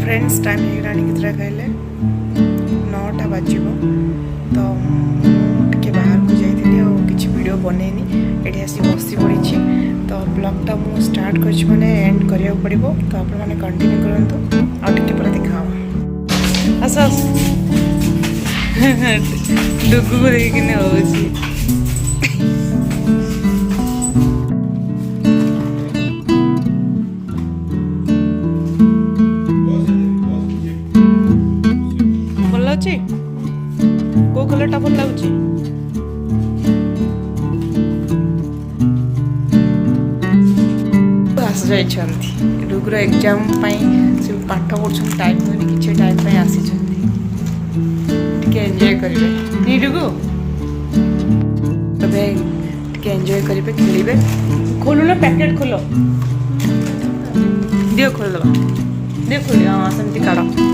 friends time होगा कहले 9टा बाजिब तो टे बाहर को जाइए और किसी वीडियो बनैनी ये आसी बसी पड़ी तो ब्लॉगटा मु स्टार्ट कर एंड करा पड़ो तो आप कंटिन्यू करूँ आगे पर देखा आस डुगु को देखने हो को कलरटा भल लगुच आस डुगुर एग्जाम से पाठ पढ़ुन टाइम हुए कि टाइम आसी एंजॉय करेंगे नहीं डुगु तबे एंजॉय करेंगे खेलेंगे खोलु ना पैकेट खोल दियो खोल दबा दियो खोल हाँ सेमती काढ़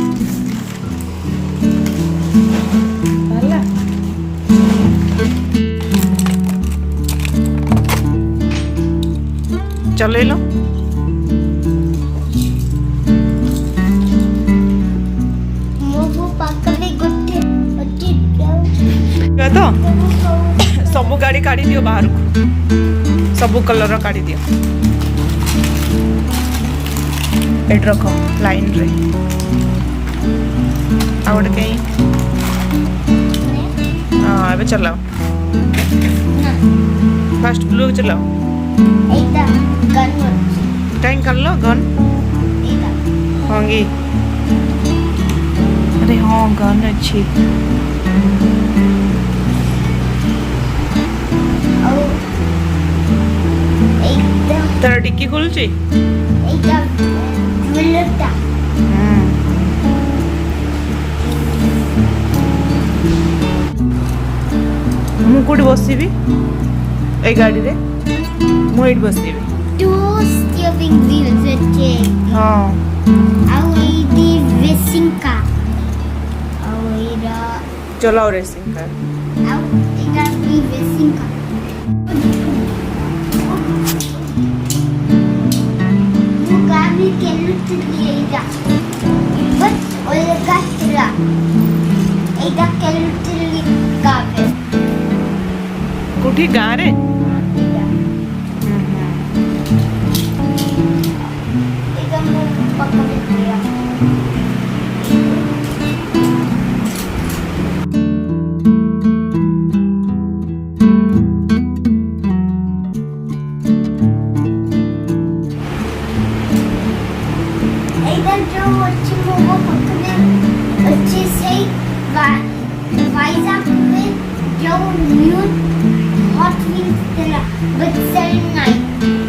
चलेलो तो सब गाड़ी काढ़ी दियो बाहर को सब कलर काढ़ी दियो एट रख लाइन रे आउट कहीं हाँ अबे चलाओ फास्ट ब्लू चलाओ टाइम कर लो गन होंगी अरे हाँ गन अच्छी तेरा डिक्की खुलची मु कोठी बसबी ए गाड़ी रे मु एट बसबी two steering wheels अच्छे हाँ ଆଉ ଏଇଠି racing car ଆଉ ଏଇଟା चलाओ रेसिंग कार ଆଉ ଏଇଟା ବି racing car ମୁଁ ଗାଡ଼ି ଖେଳୁଥିଲି ଏଇଟା ବଟ୍ ଅଲଗା ଥିଲା ଏଇଟା ଖେଳୁଥିଲି ଗାଁରେ कोठी गाँ रे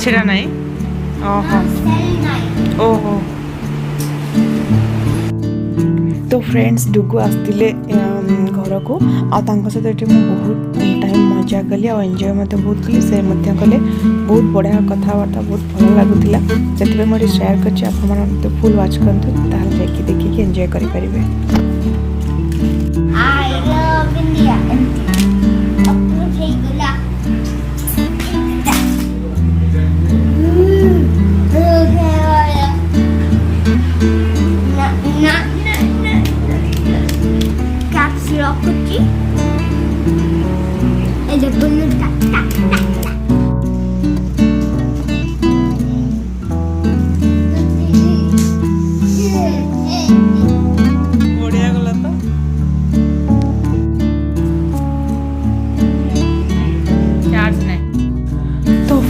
छिड़ा नहीं ओहो ओहो तो फ्रेंड्स डुगु आसते घर को सहित ये बहुत टाइम मजा कली और एंजॉय बहुत कली से कले बहुत बढ़िया कथबार्ता बहुत भल लगुला से मुझे शेयर कर फुल वाच करते जाकि देखिए एंजॉय करेंगे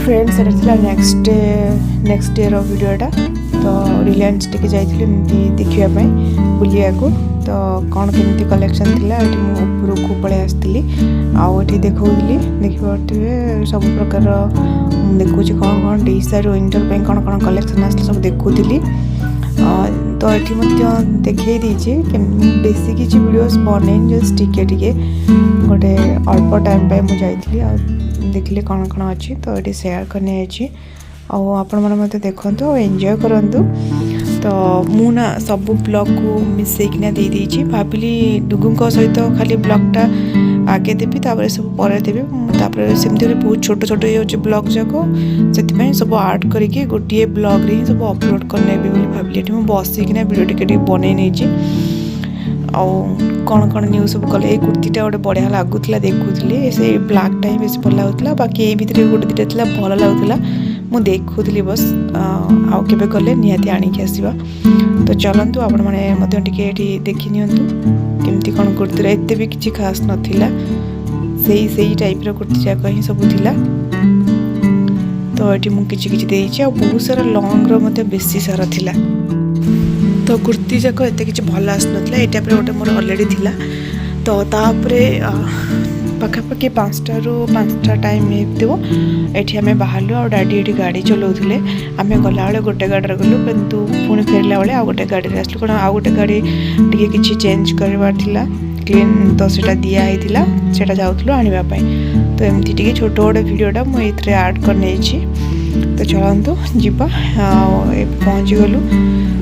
फ्रेंड्स नेक्स्ट डे वीडियोटा तो रिलायंस टी जाइए देखापी बुलिया को तो कौन केमती कलेक्शन थी ऊपर को पलि आसती आठी देखी देखिए सब प्रकार देखुच कौन कौन टी सार्ट विंटर पे कौन कौन कलेक्शन आसला सब देखुली तो ये देखे दीजिए बेसी किसी वीडियोस बने जस्ट टिके गोटे अल्प टाइम पे मुझे जाइए देखिले कौन कौन अच्छी तो ये शेयर करने आपण देखु और एंजॉय करूँ तो मुना सब ब्लॉग को मिसेकिना दे भाविली डुगुं सहित खाली ब्लॉगटा आगे देवी तापर सब पर देवी तापर सेमती बहुत छोट छोट ये ब्लॉग जाक से सब आर्ट करके गोटे ब्लॉग रे सब अपलोड करनेबी भाविली मुझे बसिकिना वीडियो टे बन कौन कौन न्यूज सब कले ये कुर्तीटा गोटे बढ़िया लगुला देखुली से ब्लैकटा ही बेस भल लगुला बाकी ये भितर गोटे दुटा भल लगुला मुझे देखुली बस आउ के गले निहाती आणिकी आसवा तो चलतु आपण मैंने देखी नियंतु केमती कौन कुर्तीर एत भी किसी खास नाला से टाइप कुर्ती जाक ही सब थिला तो ये मुझे देती बहुत सारा लंग रो बेसी सारा थिला तो कुर्ती जाक एत कि भल आसना ये टाइप गोटे मोर अलरेडी थिला तो तापर पाखापाखि 5टा ରୁ 5टा टाइम होती ये आम बाहर आ डैडी ये गाड़ी चलाऊे आम गला बेले गोटे गाड़ी गलु कितु पुणी फेरला बेले आ गोटे गाड़ी आसलु कौन आ गोटे गाड़ी टी किसी चेंज करवार क्लीन तो सीटा दिखाई से जाऊँ आने तो एमती टी छोट गोटे भिडटा मुझे आड कर तो चलतु जीवा पहुँची गलु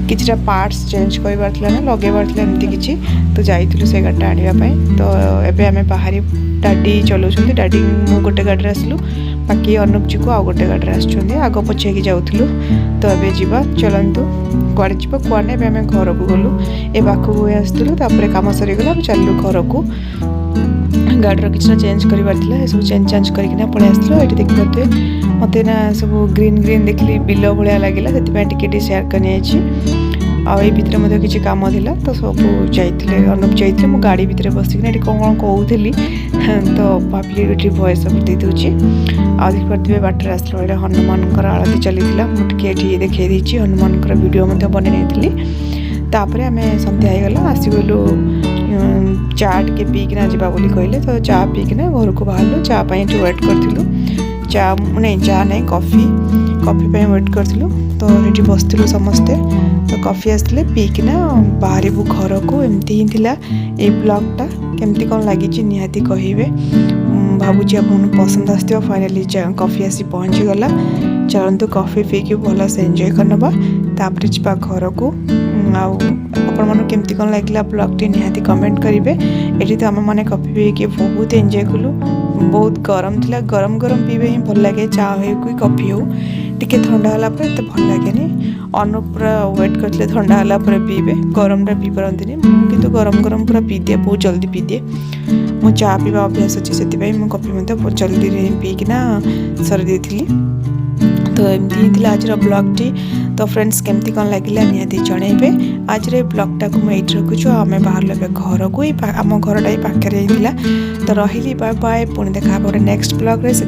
किछटा पार्ट्स चेंज करवार ना लगेबार एमती किसी तो जाइलु से गाड़ी आने तो एबे आम बाहर डैडी चलाऊँ डैडी मु गोटे गाड़ी आसलु बाकी अनुप जी को आ गोटे गाड़ी आसुँच आग पछेकी जाऊँ तो एबे जीवा चलतु कुआड़े जीवा कुआड़े आम घर को गलु ए पाखक आसलु कम सरीगला चलू घर को गाड़ी किसी चेंज कर सब चेंज करके पलि आसलु ये देखिए मत ना सब ग्रीन ग्रीन देखली बिल भाया लगे से सेयार करनी आई भितर मत किसी कम था तो सब जाइए अनुप जाइए मो गाड़ी भितर बसिक कौन कौन कहूली तो भाविली वॉइस ओवर दे दूची आ देखिए बाटर आसला हनुमान आरती चली मुझे देखी देती हनुमान वीडियो बनई तापर आम सन्ध्या होगला आसगलु चा टे पीकिना जावा बोली कहले तो चा पीकिना घर को बाहर चा वेट करूँ चा नहीं चा नहीं कॉफी वेट करूँ तो ये बसलु समस्ते तो कॉफी आसले पीकिना बाहर घर को एमती ही थिला ए ब्लॉगटा केमती कौन लगी निहाती कहे भावुँ आप पसंद आसो फाइनाली कॉफी आसी पहुँची गला चलतु कॉफी पीकी भल से एंजॉय करनबा तापर जा घर को केमती कौन लगे ब्लॉगटी निहाती कमेंट करेंगे ये तो आम मैंने कॉफी पीकी बहुत एंजॉय कलु बहुत गरम थिला गरम गरम पीबे ही भल लगे चा हो कि कॉफी हो टिके ठंडा होला पर एत भल लगे अनुप पूरा वेट करते ठंडा होला पर पीबे गरमटा पी पारती किंतु गरम गरम पूरा पी दिए बहुत जल्दी पी दिए मो चा पीवा अभ्यास अच्छे से कॉफी बहुत जल्दी पीकिना सरी दी तो एमती ही आज ब्लॉगटी तो फ्रेंड्स केमती कौन लगे निहाती जनइबे आज ब्लॉगटा को मुझे रखुचु आम बाहर घर को आम घरटा पाखे तो रही बाय बाय पुणी देखा नेक्स्ट ब्लॉग रे से